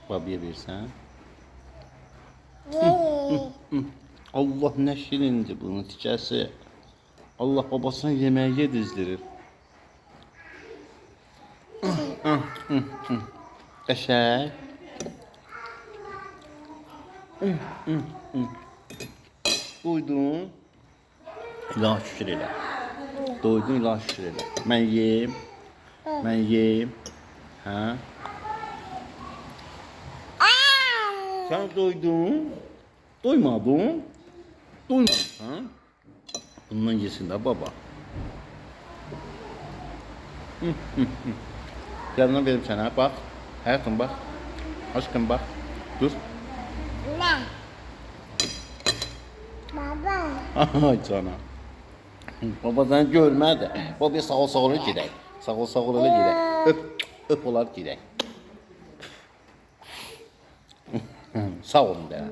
Babaya versən. Allah nə şirindir bunun tikəsi. Allah babasına yeməyə dizdirir. Qəşəng. Doydun. İlahi şükür elə. Doydun, ilahi şükür elə. Mən yeyim. Mən yeyim. Hə? Sen doydun. Doymadın. Doymadın. Bundan yesin de baba. Yanına verim sana. Bak. Hayatım bak. Aşkım bak. Dur. Ne? Baba. Ay cana. Baba sen görmedi. Baba sağ ol sağ ol gidək. Sağ ol sağ ol öyle gidək. Öp olar gidək. Sağ olun de.